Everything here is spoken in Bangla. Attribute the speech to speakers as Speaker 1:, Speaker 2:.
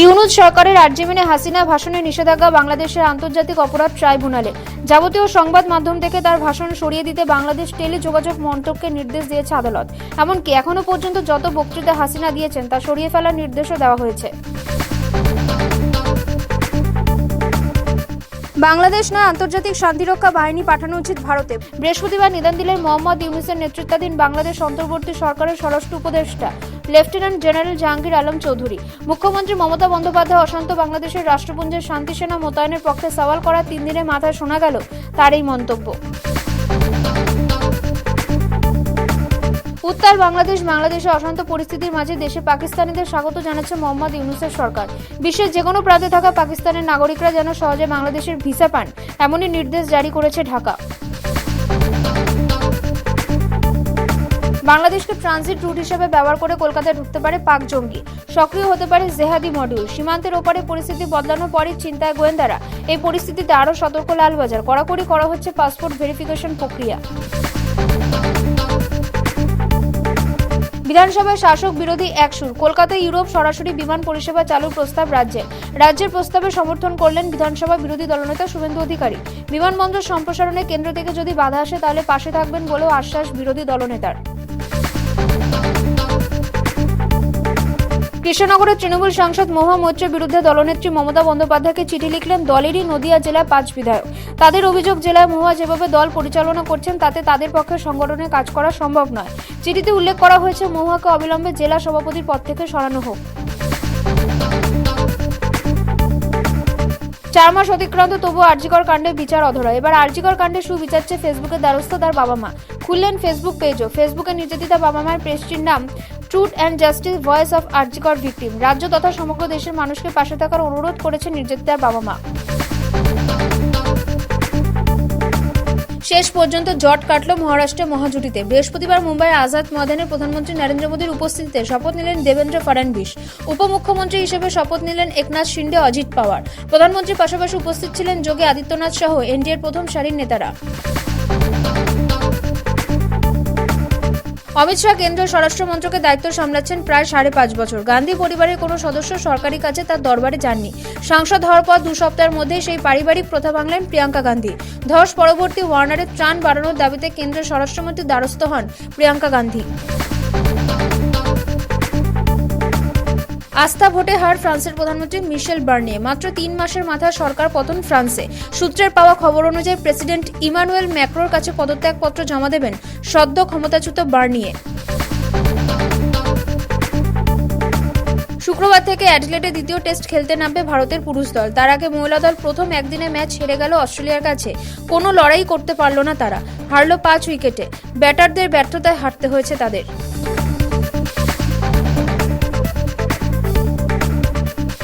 Speaker 1: ইউনূস সরকারের আর্জি মেনে হাসিনা ভাষণে নিষেধাজ্ঞা বাংলাদেশের আন্তর্জাতিক অপরাধ ট্রাইব্যুনালে। যাবতীয় সংবাদ মাধ্যম থেকে তার ভাষণ সরিয়ে দিতে বাংলাদেশ টেলিযোগাযোগ মন্ত্রককে নির্দেশ দিয়েছে আদালত। এমনকি এখনো পর্যন্ত যত বক্তৃতা হাসিনা দিয়েছেন তা সরিয়ে ফেলার নির্দেশও দেওয়া হয়েছে। বাংলাদেশ নয়, আন্তর্জাতিক শান্তিরক্ষা বাহিনী পাঠানো উচিত ভারতে। বৃহস্পতিবার নিদান দিলেন মোহাম্মদ ইউনূসের নেতৃত্বাধীন বাংলাদেশ অন্তর্বর্তী সরকারের স্বরাষ্ট্র উপদেষ্টা লেফটেন্যান্ট জেনারেল জাহাঙ্গীর আলম চৌধুরী। মুখ্যমন্ত্রী মমতা বন্দ্যোপাধ্যায় অশান্ত বাংলাদেশের রাষ্ট্রপুঞ্জের শান্তি সেনা মোতায়েনের পক্ষে সওয়াল করা 3 দিনের মাথায় শোনা গেল তার এই মন্তব্য। উত্তর বাংলাদেশে অশান্ত পরিস্থিতির মাঝে দেশে পাকিস্তানিদের স্বাগত জানাচ্ছে মোহাম্মদ ইউনূসের সরকার। বিশ্বের যে কোনো প্রান্তে থাকা পাকিস্তানের নাগরিকরা যেন সহজে বাংলাদেশের ভিসা পান, এমনই নির্দেশ জারি করেছে ঢাকা। বাংলাদেশকে ট্রানজিট রুট হিসেবে ব্যবহার করে কলকাতায় ঢুকতে পারে পাক জঙ্গি, সক্রিয় হতে পারে জেহাদি মডিউল। সীমান্তের ওপারে পরিস্থিতি বদলানোর পরই চিন্তায় গোয়েন্দারা। এই পরিস্থিতিতে আরও সতর্ক লালবাজার, কড়াকড়ি করা হচ্ছে পাসপোর্ট ভেরিফিকেশন প্রক্রিয়া। বিধানসভায় শাসক বিরোধী একসুর। কলকাতায় ইউরোপ সরাসরি বিমান পরিষেবা চালুর প্রস্তাব রাজ্যের প্রস্তাবে সমর্থন করলেন বিধানসভা বিরোধী দলনেতা শুভেন্দু অধিকারী। বিমানবন্দর সম্প্রসারণে কেন্দ্র থেকে যদি বাধা আসে তাহলে পাশে থাকবেন বলেও আশ্বাস বিরোধী দলনেতার। কৃষ্ণনগরের তৃণমূল সাংসদ মহুয়া মৈত্রের বিরুদ্ধে দলনেত্রী মমতা বন্দ্যোপাধ্যায়কে চিঠি লিখলেন দলেরই নদিয়া জেলার 5 বিধায়ক। তাদের অভিযোগ, জেলায় মহুয়া যেভাবে দল পরিচালনা করছেন তাতে তাদের পক্ষে সংগঠনে কাজ করা সম্ভব নয়। চিঠিতে উল্লেখ করা হয়েছে মহুয়াকে অবিলম্বে জেলা সভাপতির পদ থেকে সরানো হোক। 4 মাস অতিক্রান্ত তবুও আরজিকর কাণ্ডে বিচার অধরা। এবার আরজিকর কাণ্ডে সুবিচার চেয়ে ফেসবুকে দ্বারস্থ তার বাবা মা। খুললেন ফেসবুক পেজও। ফেসবুকে নির্যাতিতা বাবা মায়ের পেজটির নাম truth and justice voice of RG Kar victim. রাজ্য তথা সমগ্র দেশের মানুষকে পাশে থাকার অনুরোধ করেছে নির্যাতিতার বাবা মা। শেষ পর্যন্ত জট কাটল মহারাষ্ট্রে মহাজুটিতে। বৃহস্পতিবার মুম্বাইয়ের আজাদ ময়দানে প্রধানমন্ত্রী নরেন্দ্র মোদীর উপস্থিতিতে শপথ নিলেন দেবেন্দ্র ফডনবিস। উপমুখ্যমন্ত্রী হিসেবে শপথ নিলেন একনাথ শিন্ডে, অজিত পাওয়ার। প্রধানমন্ত্রীর পাশাপাশি উপস্থিত ছিলেন যোগী আদিত্যনাথ সহ এনডিএর প্রথম সারির নেতারা। অমিত শাহ কেন্দ্রীয় স্বরাষ্ট্র মন্ত্রকের দায়িত্ব সামলাচ্ছেন প্রায় 5.5 বছর। গান্ধী পরিবারের কোনো সদস্য সরকারি কাছে তার দরবারে যাননি। সাংসদ হওয়ার পর 2 সপ্তাহের মধ্যেই সেই পারিবারিক প্রথা ভাঙলেন প্রিয়াঙ্কা গান্ধী। ধস পরবর্তী ওয়ার্নারের ত্রাণ বাড়ানোর দাবিতে কেন্দ্রীয় স্বরাষ্ট্রমন্ত্রীর দ্বারস্থ হন প্রিয়াঙ্কা গান্ধী। আস্থা ভোটে হার ফ্রান্সের প্রধানমন্ত্রী মিশেল বার্নিয়ে। মাত্র 3 মাসের মাথায় সরকার পতন ফ্রান্সে। সূত্রের পাওয়া খবর অনুযায়ী প্রেসিডেন্ট ইমানুয়েল ম্যাক্রোর কাছে পদত্যাগপত্র জমা দেবেন সদ্য ক্ষমতাচ্যুত বার্নিয়ে। শুক্রবার থেকে অ্যাডিলেডে দ্বিতীয় টেস্ট খেলতে নামবে ভারতের পুরুষ দল। তার আগে মহিলা দল প্রথম একদিনে ম্যাচ হেরে গেল অস্ট্রেলিয়ার কাছে। কোনো লড়াই করতে পারল না তারা, হারল 5 উইকেটে। ব্যাটারদের ব্যর্থতায় হারতে হয়েছে তাদের।